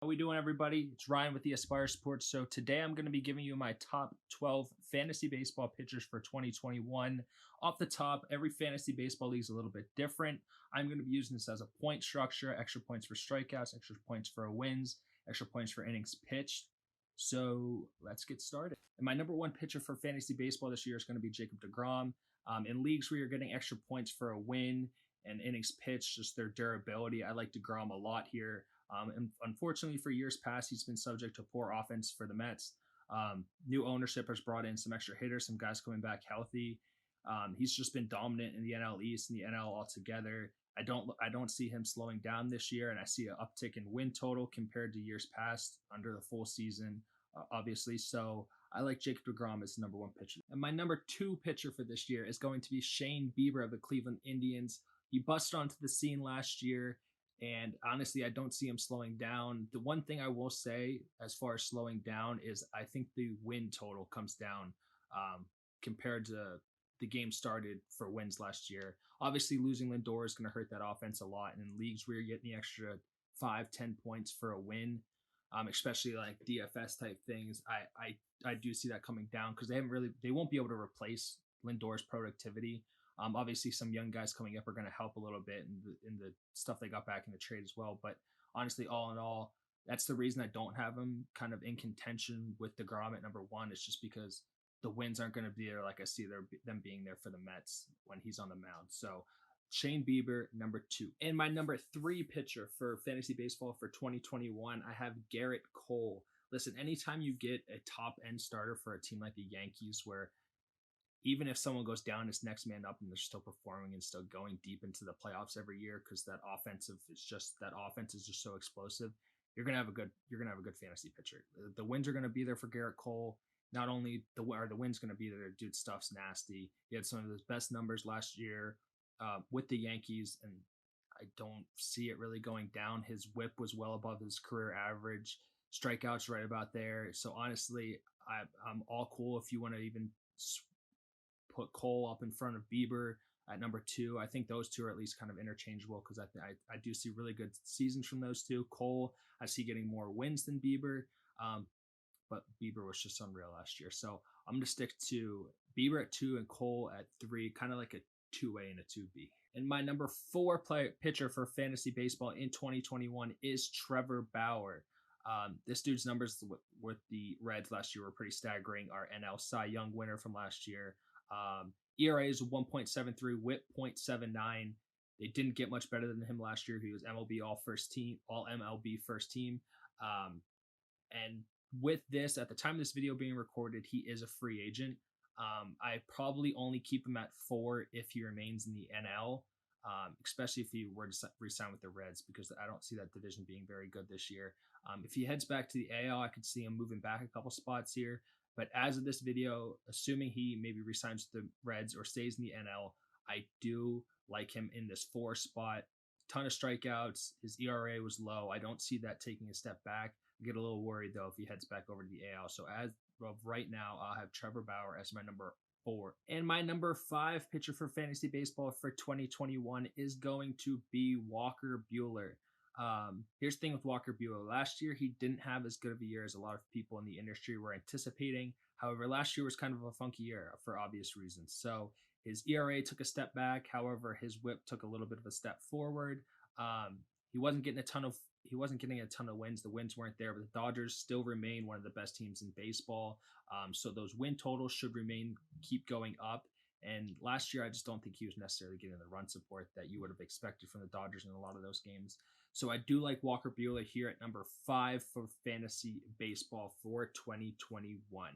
How we doing, everybody? It's Ryan with the Aspire Sports. So today I'm going to be giving you my top 12 fantasy baseball pitchers for 2021. Off the top, every fantasy baseball league is a little bit different. I'm going to be using this as a point structure: extra points for strikeouts, extra points for wins, extra points for innings pitched. So let's get started. And my number one pitcher for fantasy baseball this year is going to be Jacob deGrom. In leagues where you're getting extra points for a win and innings pitched, just their durability, I like deGrom a lot here. And unfortunately, for years past, he's been subject to poor offense for the Mets. New ownership has brought in some extra hitters, some guys coming back healthy. He's just been dominant in the NL East and the NL altogether. I don't see him slowing down this year, and I see an uptick in win total compared to years past under the full season, obviously. So I like Jacob deGrom as the number one pitcher. And my number two pitcher for this year is going to be Shane Bieber of the Cleveland Indians. He busted onto the scene last year. And honestly, I don't see him slowing down. The one thing I will say as far as slowing down is I think the win total comes down compared to the game started for wins last year. Obviously, losing Lindor is going to hurt that offense a lot. And in leagues where you're getting the extra 5-10 points for a win, especially like DFS type things, I do see that coming down because they won't be able to replace Lindor's productivity. Obviously, some young guys coming up are going to help a little bit in the stuff they got back in the trade as well. But honestly, all in all, that's the reason I don't have him kind of in contention with deGrom at number one. It's just because the wins aren't going to be there like I see them being there for the Mets when he's on the mound. So Shane Bieber, number two. And my number three pitcher for fantasy baseball for 2021, I have Gerrit Cole. Listen, anytime you get a top end starter for a team like the Yankees, where even if someone goes down, it's next man up, and they're still performing and still going deep into the playoffs every year because that offense is just so explosive. You're gonna have a good fantasy pitcher. The wins are gonna be there for Gerrit Cole. Not only the wins gonna be there, dude, stuff's nasty. He had some of his best numbers last year with the Yankees, and I don't see it really going down. His WHIP was well above his career average. Strikeouts right about there. So honestly, I'm all cool if you want to even put Cole up in front of Bieber at number two. I think those two are at least kind of interchangeable because I do see really good seasons from those two. Cole, I see getting more wins than Bieber, but Bieber was just unreal last year. So I'm going to stick to Bieber at two and Cole at three, kind of like a 2A and a 2B. And my number four pitcher for fantasy baseball in 2021 is Trevor Bauer. This dude's numbers with the Reds last year were pretty staggering. Our NL Cy Young winner from last year. ERA is 1.73, WHIP 0.79. They didn't get much better than him last year. He was MLB All MLB first team. And with this, at the time of this video being recorded, he is a free agent. I probably only keep him at 4 if he remains in the NL, especially if he were to resign with the Reds, because I don't see that division being very good this year. If he heads back to the AL, I could see him moving back a couple spots here. But as of this video, assuming he maybe resigns with the Reds or stays in the NL, I do like him in this 4 spot. Ton of strikeouts. His ERA was low. I don't see that taking a step back. I get a little worried, though, if he heads back over to the AL. So as of right now, I'll have Trevor Bauer as my number 4. And my number 5 pitcher for fantasy baseball for 2021 is going to be Walker Buehler. Here's the thing with Walker Buehler. Last year, he didn't have as good of a year as a lot of people in the industry were anticipating. However, last year was kind of a funky year for obvious reasons. So his ERA took a step back. However, his WHIP took a little bit of a step forward. He wasn't getting a ton of wins. The wins weren't there, but the Dodgers still remain one of the best teams in baseball. So those win totals should keep going up. And last year, I just don't think he was necessarily getting the run support that you would have expected from the Dodgers in a lot of those games. So I do like Walker Buehler here at number 5 for fantasy baseball for 2021.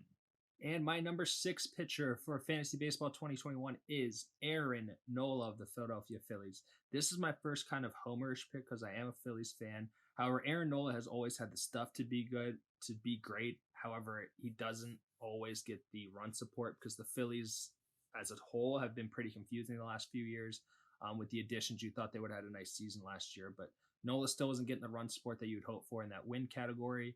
And my number 6 pitcher for fantasy baseball 2021 is Aaron Nola of the Philadelphia Phillies. This is my first kind of homerish pick because I am a Phillies fan. However, Aaron Nola has always had the stuff to be good, to be great. However, he doesn't always get the run support because the Phillies as a whole have been pretty confusing the last few years. With the additions, you thought they would have had a nice season last year, but Nola still wasn't getting the run support that you'd hope for in that win category.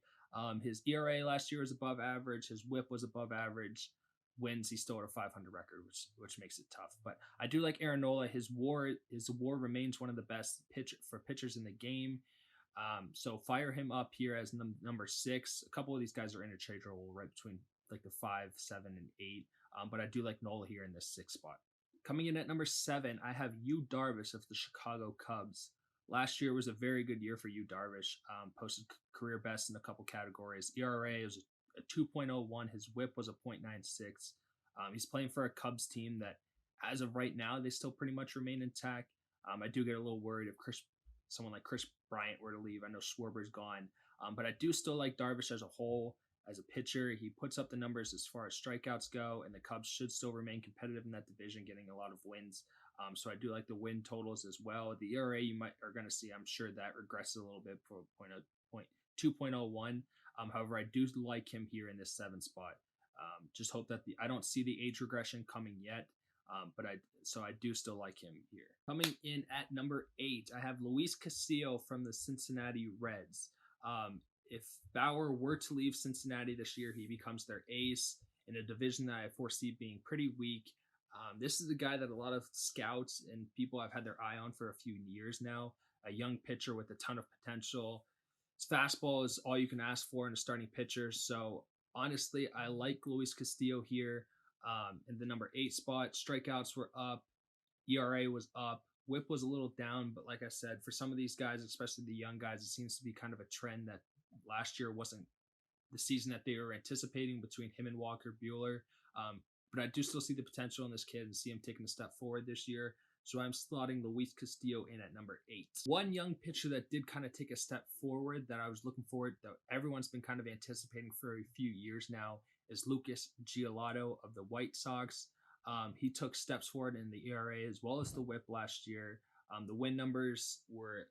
His ERA last year was above average. His WHIP was above average. Wins, he's still at a 500 record, which makes it tough. But I do like Aaron Nola. His WAR remains one of the best pitchers in the game. So fire him up here as number 6. A couple of these guys are interchangeable right between like the 5, 7, and 8. But I do like Nola here in this 6th spot. Coming in at number 7, I have Darvish of the Chicago Cubs. Last year was a very good year for Darvish. Posted career best in a couple categories. ERA was a 2.01. His WHIP was a 0.96. He's playing for a Cubs team that, as of right now, they still pretty much remain intact. I do get a little worried if someone like Chris Bryant were to leave. I know Schwarber's gone, but I do still like Darvish as a whole. As a pitcher, he puts up the numbers as far as strikeouts go, and the Cubs should still remain competitive in that division, getting a lot of wins. So I do like the win totals as well. The ERA you are going to see, I'm sure that regresses a little bit for 2.01. However, I do like him here in this 7th spot. Just hope that I don't see the age regression coming yet. But I do still like him here. Coming in at number 8, I have Luis Castillo from the Cincinnati Reds. If Bauer were to leave Cincinnati this year, he becomes their ace in a division that I foresee being pretty weak. This is the guy that a lot of scouts and people have had their eye on for a few years now. A young pitcher with a ton of potential. His fastball is all you can ask for in a starting pitcher. So honestly, I like Luis Castillo here. In the number 8 spot, strikeouts were up, ERA was up, WHIP was a little down, but like I said, for some of these guys, especially the young guys, it seems to be kind of a trend that last year wasn't the season that they were anticipating between him and Walker Buehler. But I do still see the potential in this kid and see him taking a step forward this year. So I'm slotting Luis Castillo in at number 8. One young pitcher that did kind of take a step forward that I was looking forward, that everyone's been kind of anticipating for a few years now, is Lucas Giolito of the White Sox. He took steps forward in the ERA as well as the WHIP last year. The win numbers were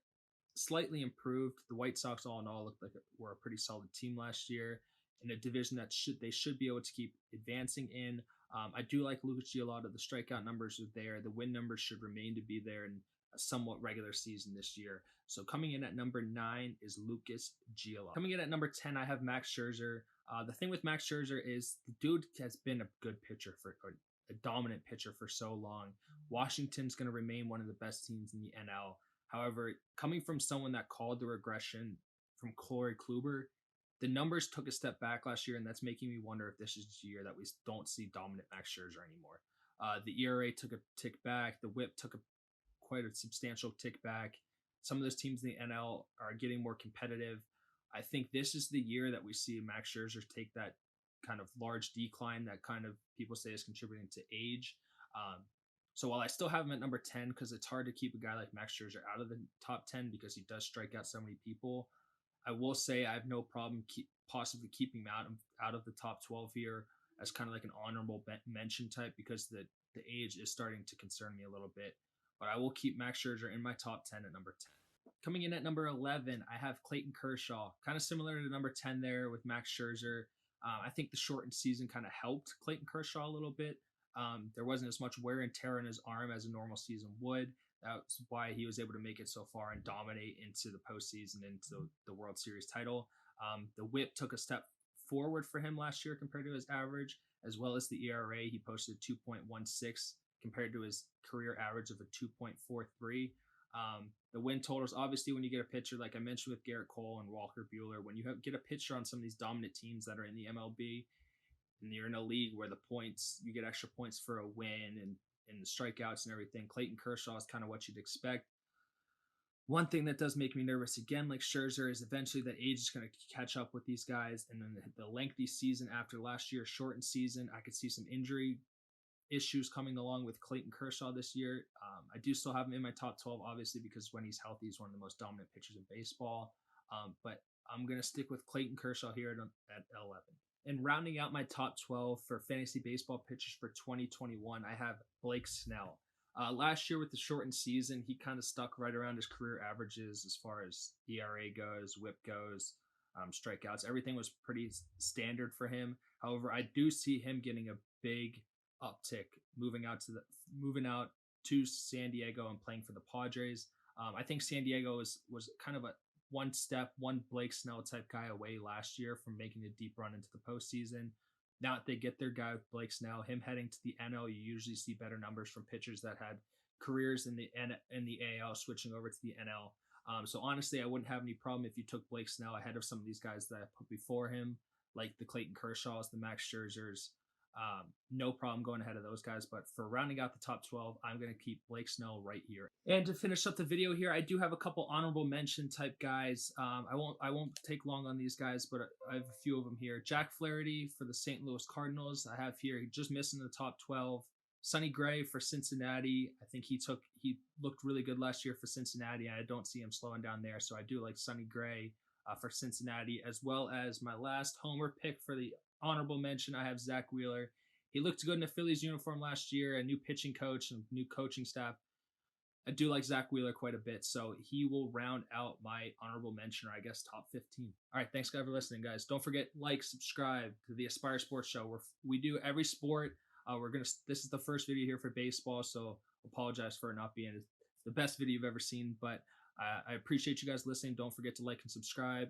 slightly improved. The White Sox, all in all, looked like were a pretty solid team last year in a division that they should be able to keep advancing in. I do like Lucas Giolito. The strikeout numbers are there. The win numbers should remain to be there in a somewhat regular season this year. So coming in at number 9 is Lucas Giolito. Coming in at number 10, I have Max Scherzer. The thing with Max Scherzer is the dude has been a good pitcher or a dominant pitcher for so long. Washington's going to remain one of the best teams in the NL. However, coming from someone that called the regression from Corey Kluber, the numbers took a step back last year, and that's making me wonder if this is the year that we don't see dominant Max Scherzer anymore. The ERA took a tick back. The WHIP took quite a substantial tick back. Some of those teams in the NL are getting more competitive. I think this is the year that we see Max Scherzer take that kind of large decline that kind of people say is contributing to age. So while I still have him at number 10, because it's hard to keep a guy like Max Scherzer out of the top 10 because he does strike out so many people, I will say I have no problem possibly keeping him out of the top 12 here as kind of like an honorable mention type, because the age is starting to concern me a little bit. But I will keep Max Scherzer in my top 10 at number 10. Coming in at number 11, I have Clayton Kershaw, kind of similar to number 10 there with Max Scherzer. I think the shortened season kind of helped Clayton Kershaw a little bit. There wasn't as much wear and tear in his arm as a normal season would. That's why he was able to make it so far and dominate into the postseason, into the World Series title. The WHIP took a step forward for him last year compared to his average, as well as the ERA. He posted 2.16 compared to his career average of a 2.43. The win totals, obviously, when you get a pitcher, like I mentioned with Gerrit Cole and Walker Buehler, when you get a pitcher on some of these dominant teams that are in the MLB, and you're in a league where you get extra points for a win and the strikeouts and everything, Clayton Kershaw is kind of what you'd expect. One thing that does make me nervous, again, like Scherzer, is eventually that age is going to catch up with these guys. And then the lengthy season after last year's shortened season, I could see some injury issues coming along with Clayton Kershaw this year. I do still have him in my top 12, obviously, because when he's healthy, he's one of the most dominant pitchers in baseball. But I'm going to stick with Clayton Kershaw here at 11. And rounding out my top 12 for fantasy baseball pitchers for 2021, I have Blake Snell. Last year with the shortened season, he kind of stuck right around his career averages as far as ERA goes, WHIP goes, strikeouts. Everything was pretty standard for him. However, I do see him getting a big uptick moving out to San Diego and playing for the Padres. I think San Diego was kind of a one Blake Snell type guy away last year from making a deep run into the postseason. Now that they get their guy with Blake Snell, him heading to the NL, you usually see better numbers from pitchers that had careers in the AL switching over to the NL. So honestly, I wouldn't have any problem if you took Blake Snell ahead of some of these guys that I put before him, like the Clayton Kershaws, the Max Scherzers. No problem going ahead of those guys. But for rounding out the top 12, I'm going to keep Blake Snell right here. And to finish up the video here, I do have a couple honorable mention type guys. I won't take long on these guys, but I have a few of them here. Jack Flaherty for the St. Louis Cardinals. I have here, he just missing the top 12. Sonny Gray for Cincinnati. I think he looked really good last year for Cincinnati. I don't see him slowing down there, so I do like Sonny Gray for Cincinnati, as well as my last homer pick for the honorable mention. I have Zach Wheeler. He looked good in the Phillies uniform last year, a new pitching coach and new coaching staff. I do like Zach Wheeler quite a bit, so he will round out my honorable mention, or I guess top 15. All right, thanks guys for listening, guys. Don't forget, like, subscribe to the Aspire Sports Show, where we do every sport. This is the first video here for baseball, so apologize for it not being the best video you've ever seen, but I appreciate you guys listening. Don't forget to like and subscribe.